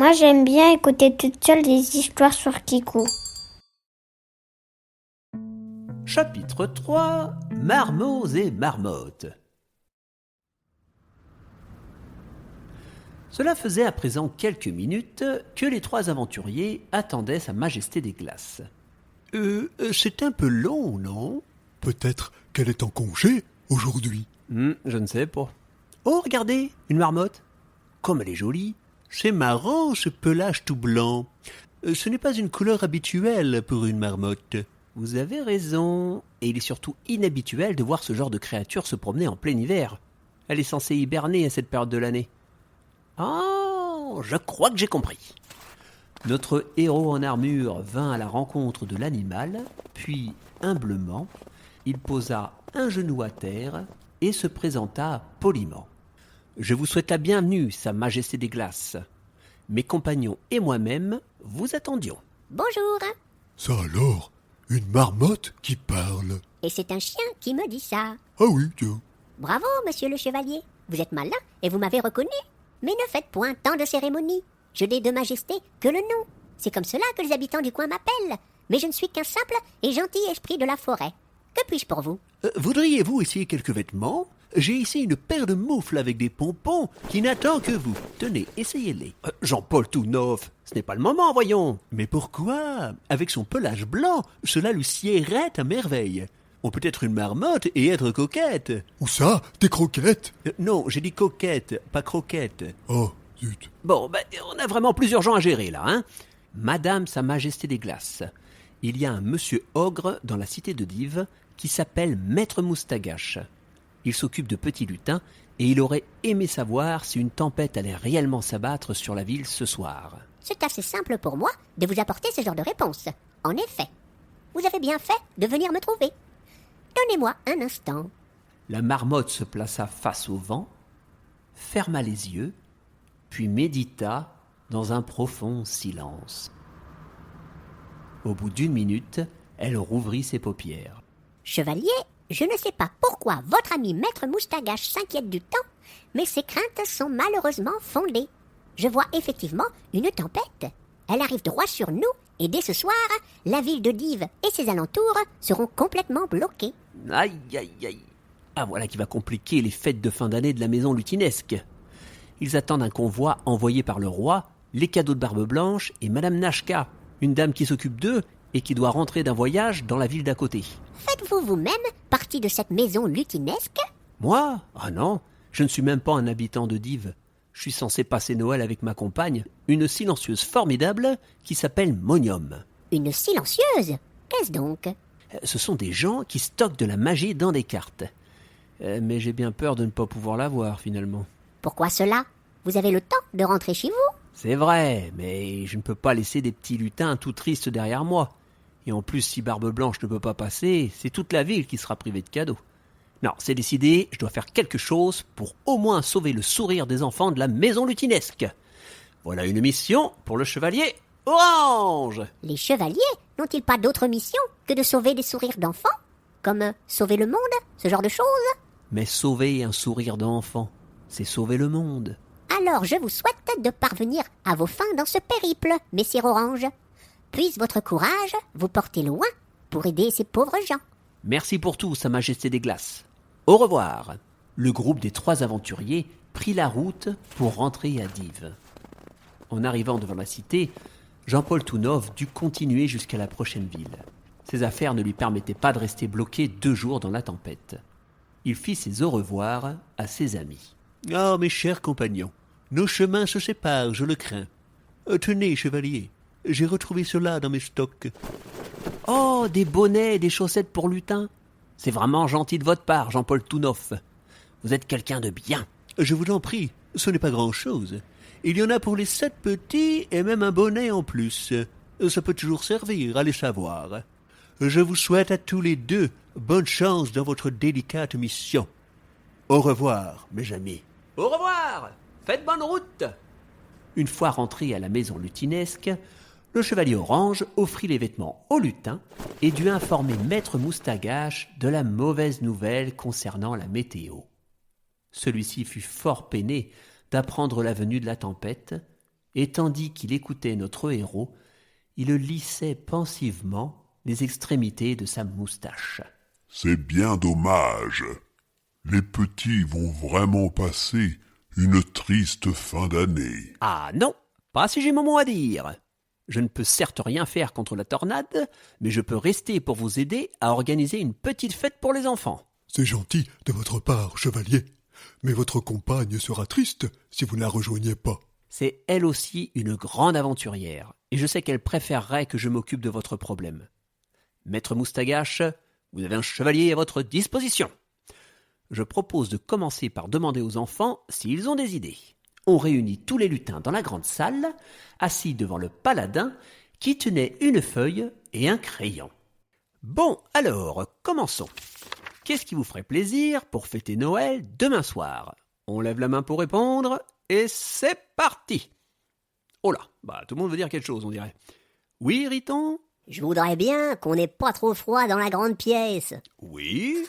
Moi, j'aime bien écouter toute seule des histoires sur Kikou. Chapitre 3 – Marmots et marmottes. Cela faisait à présent quelques minutes que les trois aventuriers attendaient Sa Majesté des Glaces. C'est un peu long, non ? Peut-être qu'elle est en congé aujourd'hui. Je ne sais pas. Oh, regardez, une marmotte. Comme elle est jolie. C'est marrant, ce pelage tout blanc. Ce n'est pas une couleur habituelle pour une marmotte. Vous avez raison. Et il est surtout inhabituel de voir ce genre de créature se promener en plein hiver. Elle est censée hiberner à cette période de l'année. Oh, je crois que j'ai compris. Notre héros en armure vint à la rencontre de l'animal, puis, humblement, il posa un genou à terre et se présenta poliment. « Je vous souhaite la bienvenue, Sa Majesté des Glaces. Mes compagnons et moi-même vous attendions. » Bonjour. Ça alors, une marmotte qui parle. Et c'est un chien qui me dit ça. Ah oui, tiens. Bravo, monsieur le chevalier. Vous êtes malin et vous m'avez reconnu. Mais ne faites point tant de cérémonies. Je n'ai de majesté que le nom. C'est comme cela que les habitants du coin m'appellent. Mais je ne suis qu'un simple et gentil esprit de la forêt. Que puis-je pour vous ? Voudriez-vous essayer quelques vêtements ? J'ai ici une paire de moufles avec des pompons qui n'attend que vous. Tenez, essayez-les. Jean-Paul Touneuf, ce n'est pas le moment, voyons. Mais pourquoi ? Avec son pelage blanc, cela lui siérait à merveille. On peut être une marmotte et être coquette. Où ça ? Des croquettes ? Non, j'ai dit coquette, pas croquette. Oh, zut. Bon, on a vraiment plus urgent à gérer, là, hein. Madame Sa Majesté des Glaces, il y a un monsieur ogre dans la cité de Dives qui s'appelle Maître Moustagache. Il s'occupe de petits lutins et il aurait aimé savoir si une tempête allait réellement s'abattre sur la ville ce soir. C'est assez simple pour moi de vous apporter ce genre de réponse. En effet, vous avez bien fait de venir me trouver. Donnez-moi un instant. La marmotte se plaça face au vent, ferma les yeux, puis médita dans un profond silence. Au bout d'une minute, elle rouvrit ses paupières. Chevalier, je ne sais pas pourquoi votre ami Maître Moustagache s'inquiète du temps, mais ses craintes sont malheureusement fondées. Je vois effectivement une tempête. Elle arrive droit sur nous, et dès ce soir, la ville de Dives et ses alentours seront complètement bloqués. Aïe, aïe, aïe. Ah, voilà qui va compliquer les fêtes de fin d'année de la maison lutinesque. Ils attendent un convoi envoyé par le roi, les cadeaux de Barbe Blanche et Madame Nashka, une dame qui s'occupe d'eux et qui doit rentrer d'un voyage dans la ville d'à côté. Faites-vous vous-même partie de cette maison lutinesque ? Moi ? Ah non, je ne suis même pas un habitant de Dives. Je suis censé passer Noël avec ma compagne, une silencieuse formidable qui s'appelle Monium. Une silencieuse ? Qu'est-ce donc ? Ce sont des gens qui stockent de la magie dans des cartes. Mais j'ai bien peur de ne pas pouvoir la voir finalement. Pourquoi cela ? Vous avez le temps de rentrer chez vous ? C'est vrai, mais je ne peux pas laisser des petits lutins tout tristes derrière moi. Et en plus, si Barbe Blanche ne peut pas passer, c'est toute la ville qui sera privée de cadeaux. Non, c'est décidé, je dois faire quelque chose pour au moins sauver le sourire des enfants de la maison lutinesque. Voilà une mission pour le chevalier Orange. Les chevaliers n'ont-ils pas d'autre mission que de sauver des sourires d'enfants ? Comme sauver le monde, ce genre de choses ? Mais sauver un sourire d'enfant, c'est sauver le monde. Alors je vous souhaite de parvenir à vos fins dans ce périple, messire Orange. Puisse votre courage vous porter loin pour aider ces pauvres gens. Merci pour tout, Sa Majesté des Glaces. Au revoir. Le groupe des trois aventuriers prit la route pour rentrer à Dives. En arrivant devant la cité, Jean-Paul Touneuf dut continuer jusqu'à la prochaine ville. Ses affaires ne lui permettaient pas de rester bloqué 2 jours dans la tempête. Il fit ses au revoir à ses amis. Ah, mes chers compagnons, nos chemins se séparent, je le crains. Tenez, chevalier, j'ai retrouvé cela dans mes stocks. Oh, des bonnets et des chaussettes pour lutins. C'est vraiment gentil de votre part, Jean-Paul Touneuf. Vous êtes quelqu'un de bien. Je vous en prie, ce n'est pas grand-chose. Il y en a pour les 7 petits et même un bonnet en plus. Ça peut toujours servir, allez savoir. Je vous souhaite à tous les deux bonne chance dans votre délicate mission. Au revoir, mes amis. Au revoir. Faites bonne route. Une fois rentré à la maison lutinesque, le chevalier Orange offrit les vêtements au lutin et dut informer Maître Moustagache de la mauvaise nouvelle concernant la météo. Celui-ci fut fort peiné d'apprendre la venue de la tempête, Et tandis qu'il écoutait notre héros, il lissait pensivement les extrémités de sa moustache. « C'est bien dommage. Les petits vont vraiment passer une triste fin d'année. » Ah non, pas si j'ai mon mot à dire. Je ne peux certes rien faire contre la tornade, mais je peux rester pour vous aider à organiser une petite fête pour les enfants. C'est gentil de votre part, chevalier. Mais votre compagne sera triste si vous ne la rejoignez pas. C'est elle aussi une grande aventurière, et je sais qu'elle préférerait que je m'occupe de votre problème. Maître Moustagache, vous avez un chevalier à votre disposition. Je propose de commencer par demander aux enfants s'ils ont des idées. On réunit tous les lutins dans la grande salle, assis devant le paladin, qui tenait une feuille et un crayon. Bon, alors, commençons. Qu'est-ce qui vous ferait plaisir pour fêter Noël demain soir? On lève la main pour répondre, et c'est parti. Oh là, tout le monde veut dire quelque chose, on dirait. Oui, Riton? Je voudrais bien qu'on n'ait pas trop froid dans la grande pièce. Oui,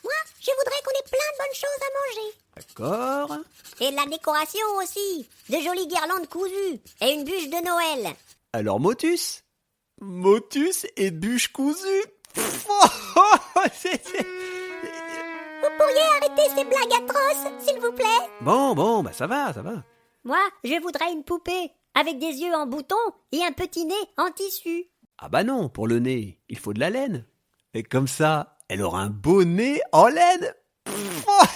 Moi, je voudrais qu'on ait plein de bonnes choses à manger. d'accord. Et de la décoration aussi. De jolies guirlandes cousues. Et une bûche de Noël. Alors Motus? Motus et bûche cousue? Vous pourriez arrêter ces blagues atroces, s'il vous plaît? Bon, ça va. Moi, je voudrais une poupée. Avec des yeux en bouton et un petit nez en tissu. Ah bah non, pour le nez, il faut de la laine. Et comme ça, elle aura un beau nez en laine.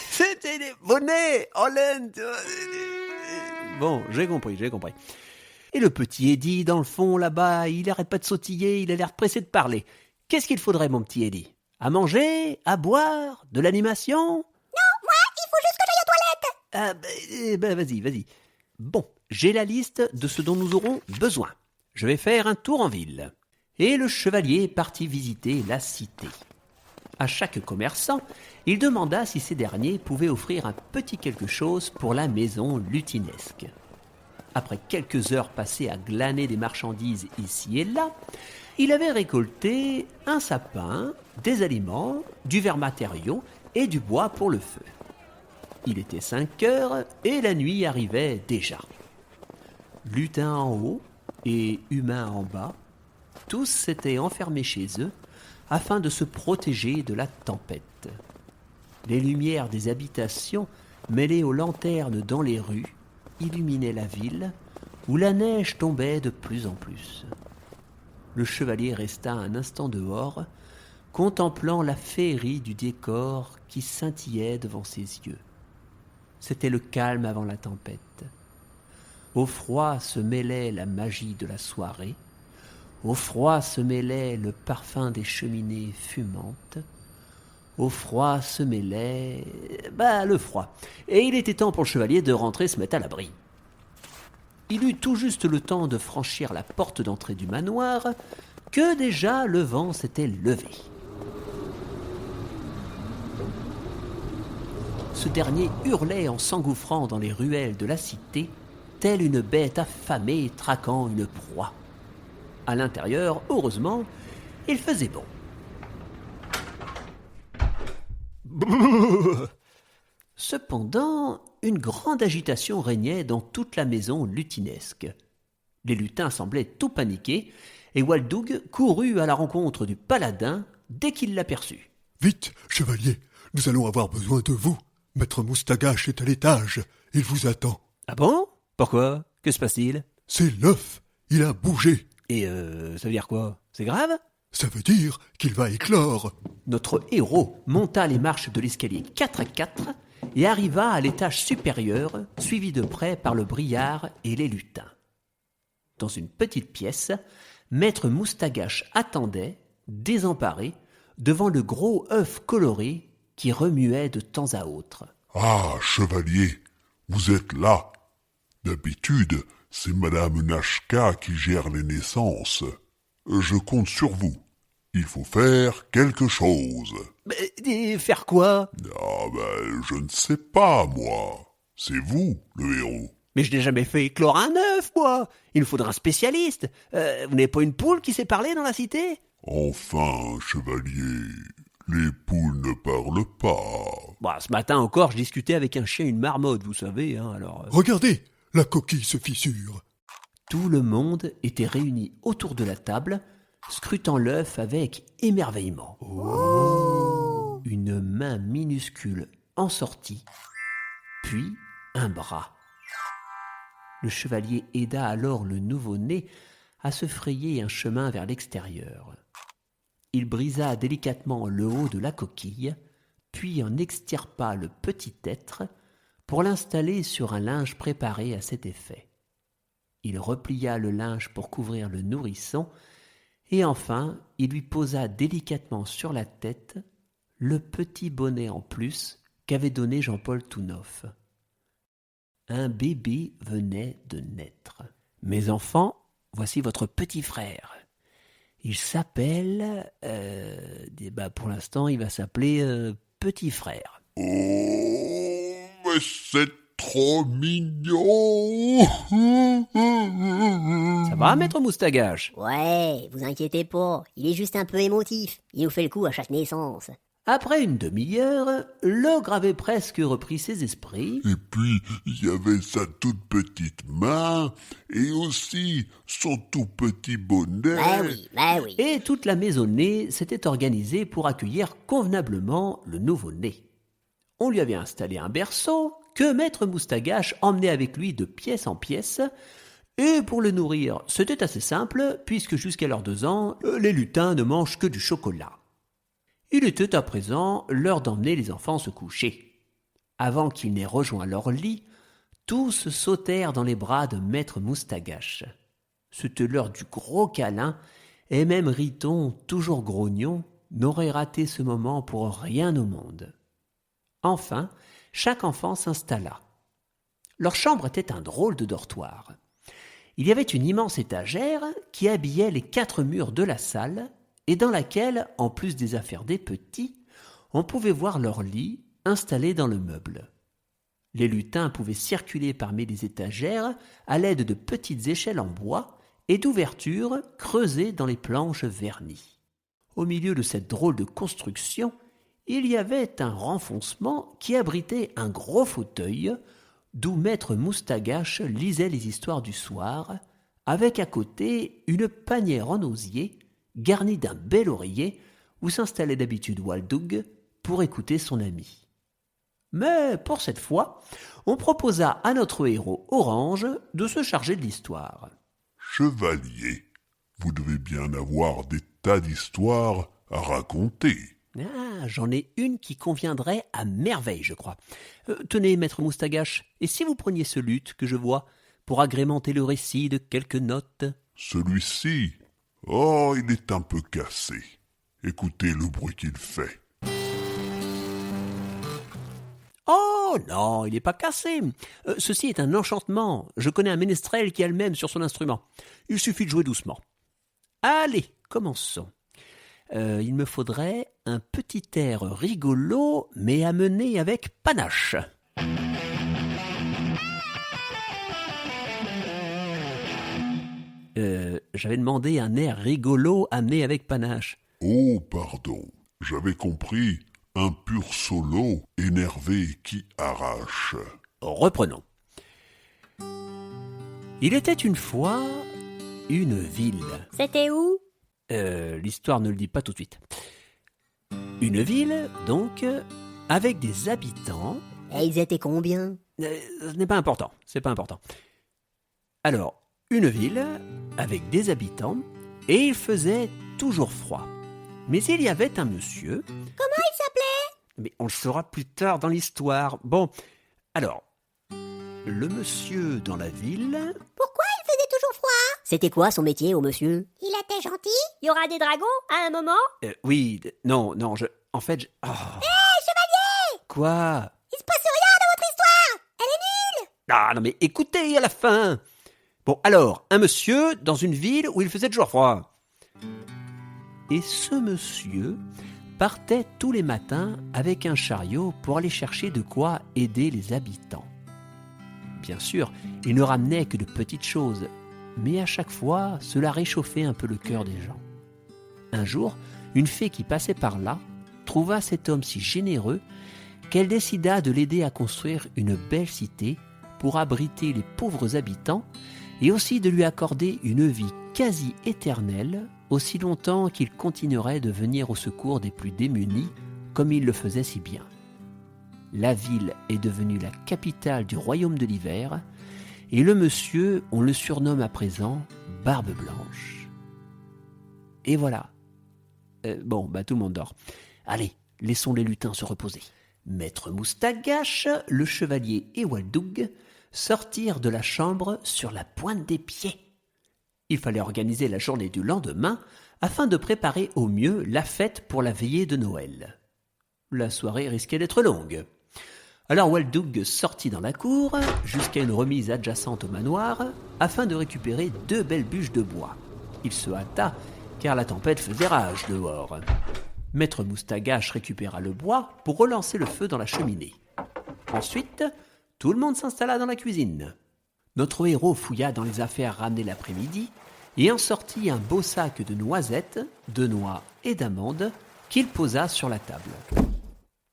C'était des beaux nez en laine. Bon, j'ai compris. Et le petit Eddie, dans le fond, là-bas, il arrête pas de sautiller, il a l'air pressé de parler. Qu'est-ce qu'il faudrait, mon petit Eddie? À manger? À boire? De l'animation? Non, moi, il faut juste que j'aille aux toilettes. Ah, vas-y. Bon, j'ai la liste de ce dont nous aurons besoin. Je vais faire un tour en ville. Et le chevalier partit visiter la cité. À chaque commerçant, il demanda si ces derniers pouvaient offrir un petit quelque chose pour la maison lutinesque. Après quelques heures passées à glaner des marchandises ici et là, il avait récolté un sapin, des aliments, du verre matériau et du bois pour le feu. Il était 5 heures et la nuit arrivait déjà. Lutins en haut et humains en bas, tous s'étaient enfermés chez eux afin de se protéger de la tempête. Les lumières des habitations, mêlées aux lanternes dans les rues, illuminaient la ville, où la neige tombait de plus en plus. Le chevalier resta un instant dehors, contemplant la féerie du décor qui scintillait devant ses yeux. C'était le calme avant la tempête. Au froid se mêlait la magie de la soirée, au froid se mêlait le parfum des cheminées fumantes, au froid se mêlait... le froid. Et il était temps pour le chevalier de rentrer se mettre à l'abri. Il eut tout juste le temps de franchir la porte d'entrée du manoir que déjà le vent s'était levé. Ce dernier hurlait en s'engouffrant dans les ruelles de la cité, telle une bête affamée traquant une proie. À l'intérieur, heureusement, il faisait bon. Cependant, une grande agitation régnait dans toute la maison lutinesque. Les lutins semblaient tout paniqués, et Waldoug courut à la rencontre du paladin dès qu'il l'aperçut. « Vite, chevalier, nous allons avoir besoin de vous. Maître Moustagache est à l'étage, il vous attend. »« Ah bon? Pourquoi? Que se passe-t-il? » ?»« C'est l'œuf, il a bougé. »« Et ça veut dire quoi? C'est grave? » ?»« Ça veut dire qu'il va éclore. » Notre héros monta les marches de l'escalier 4 à 4 et arriva à l'étage supérieur, suivi de près par le briard et les lutins. Dans une petite pièce, Maître Moustagache attendait, désemparé, devant le gros œuf coloré qui remuait de temps à autre. « Ah, chevalier, vous êtes là. D'habitude, c'est Madame Nashka qui gère les naissances. Je compte sur vous. Il faut faire quelque chose. » « Faire quoi? » ?»« Je ne sais pas, moi. C'est vous, le héros. » »« Mais je n'ai jamais fait éclore un œuf, moi. Il nous faudra un spécialiste. Vous n'avez pas une poule qui sait parler dans la cité? » »« Enfin, chevalier, les poules ne parlent pas. » »« Ce matin encore, je discutais avec un chien et une marmotte, vous savez, alors... Regardez, la coquille se fissure. »« Tout le monde était réuni autour de la table, scrutant l'œuf avec émerveillement. Une main minuscule en sortit, puis un bras. Le chevalier aida alors le nouveau-né à se frayer un chemin vers l'extérieur. Il brisa délicatement le haut de la coquille, puis en extirpa le petit être pour l'installer sur un linge préparé à cet effet. Il replia le linge pour couvrir le nourrisson, et enfin il lui posa délicatement sur la tête le petit bonnet en plus qu'avait donné Jean-Paul tout neuf. Un bébé venait de naître. « Mes enfants, voici votre petit frère. Il s'appelle... pour l'instant, il va s'appeler Petit Frère. » Oh, mais c'est trop mignon. Ça va, maître Moustagache? Ouais, vous inquiétez pas, il est juste un peu émotif. Il nous fait le coup à chaque naissance. Après une demi-heure, l'ogre avait presque repris ses esprits. Et puis, il y avait sa toute petite main, et aussi son tout petit bonnet. Bah oui. Et toute la maisonnée s'était organisée pour accueillir convenablement le nouveau-né. On lui avait installé un berceau que maître Moustagache emmenait avec lui de pièce en pièce, et pour le nourrir, c'était assez simple, puisque jusqu'à leurs 2 ans, les lutins ne mangent que du chocolat. Il était à présent l'heure d'emmener les enfants se coucher. Avant qu'ils n'aient rejoint leur lit, tous sautèrent dans les bras de maître Moustagache. C'était l'heure du gros câlin, et même Riton, toujours grognon, n'aurait raté ce moment pour rien au monde. Enfin, chaque enfant s'installa. Leur chambre était un drôle de dortoir. Il y avait une immense étagère qui habillait les 4 murs de la salle, et dans laquelle, en plus des affaires des petits, on pouvait voir leur lit installé dans le meuble. Les lutins pouvaient circuler parmi les étagères à l'aide de petites échelles en bois et d'ouvertures creusées dans les planches vernies. Au milieu de cette drôle de construction, il y avait un renfoncement qui abritait un gros fauteuil d'où maître Moustagache lisait les histoires du soir, avec à côté une panière en osier garni d'un bel oreiller où s'installait d'habitude Waldoug pour écouter son ami. Mais pour cette fois, on proposa à notre héros Orange de se charger de l'histoire. Chevalier, vous devez bien avoir des tas d'histoires à raconter. Ah, j'en ai une qui conviendrait à merveille, je crois. Tenez, maître Moustagache, et si vous preniez ce luth que je vois pour agrémenter le récit de quelques notes? Celui-ci, oh, il est un peu cassé. Écoutez le bruit qu'il fait. Oh non, il n'est pas cassé. Ceci est un enchantement. Je connais un ménestrel qui a le même sur son instrument. Il suffit de jouer doucement. Allez, commençons. Il me faudrait un petit air rigolo, mais à mener avec panache. J'avais demandé un air rigolo amené avec panache. Oh, pardon, j'avais compris un pur solo énervé qui arrache. Reprenons. Il était une fois une ville. C'était où? L'histoire ne le dit pas tout de suite. Une ville, donc, avec des habitants. Et ils étaient combien? Ce n'est pas important, c'est pas important. Alors, une ville avec des habitants, et il faisait toujours froid. Mais il y avait un monsieur... Comment il s'appelait? Mais on le saura plus tard dans l'histoire. Bon, alors, le monsieur dans la ville... Pourquoi il faisait toujours froid? C'était quoi son métier au monsieur? Il était gentil? Il y aura des dragons à un moment? Oui, non, en fait... Oh. Chevalier! Quoi? Il se passe rien dans votre histoire! Elle est nulle! Ah non mais écoutez à la fin. Bon alors, un monsieur dans une ville où il faisait toujours froid. Et ce monsieur partait tous les matins avec un chariot pour aller chercher de quoi aider les habitants. Bien sûr, il ne ramenait que de petites choses, mais à chaque fois, cela réchauffait un peu le cœur des gens. Un jour, une fée qui passait par là trouva cet homme si généreux qu'elle décida de l'aider à construire une belle cité pour abriter les pauvres habitants et aussi de lui accorder une vie quasi éternelle, aussi longtemps qu'il continuerait de venir au secours des plus démunis, comme il le faisait si bien. La ville est devenue la capitale du royaume de l'hiver, et le monsieur, on le surnomme à présent Barbe Blanche. Et voilà. Tout le monde dort. Allez, laissons les lutins se reposer. Maître Moustache, le chevalier et Waldoug sortirent de la chambre sur la pointe des pieds. Il fallait organiser la journée du lendemain afin de préparer au mieux la fête pour la veillée de Noël. La soirée risquait d'être longue. Alors Waldoug sortit dans la cour jusqu'à une remise adjacente au manoir afin de récupérer 2 belles bûches de bois. Il se hâta car la tempête faisait rage dehors. Maître Moustache récupéra le bois pour relancer le feu dans la cheminée. Ensuite, tout le monde s'installa dans la cuisine. Notre héros fouilla dans les affaires ramenées l'après-midi et en sortit un beau sac de noisettes, de noix et d'amandes qu'il posa sur la table.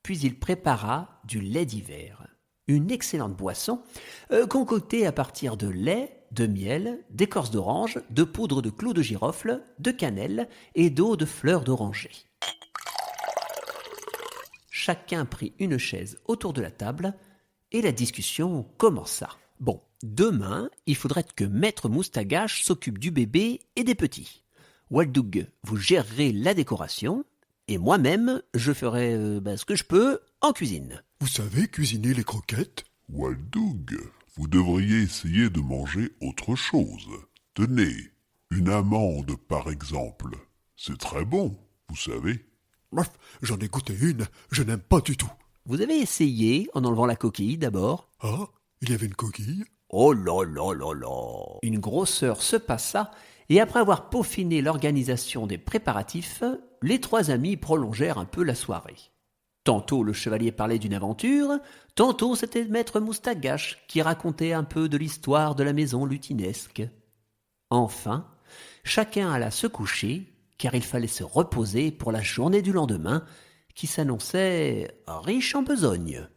Puis il prépara du lait d'hiver, une excellente boisson concoctée à partir de lait, de miel, d'écorce d'orange, de poudre de clous de girofle, de cannelle et d'eau de fleurs d'oranger. Chacun prit une chaise autour de la table et la discussion commença. Bon, demain, il faudrait que Maître Moustache s'occupe du bébé et des petits. Waldoug, vous gérerez la décoration et moi-même, je ferai ce que je peux en cuisine. Vous savez cuisiner les croquettes? Waldoug, vous devriez essayer de manger autre chose. Tenez, une amande par exemple. C'est très bon, vous savez. Bref, j'en ai goûté une, je n'aime pas du tout. Vous avez essayé en enlevant la coquille d'abord? Ah, il y avait une coquille? Oh là là là là! Une grosse heure se passa, et après avoir peaufiné l'organisation des préparatifs, les 3 amis prolongèrent un peu la soirée. Tantôt le chevalier parlait d'une aventure, tantôt c'était Maître Moustache qui racontait un peu de l'histoire de la maison lutinesque. Enfin, chacun alla se coucher, car il fallait se reposer pour la journée du lendemain, qui s'annonçait riche en besogne.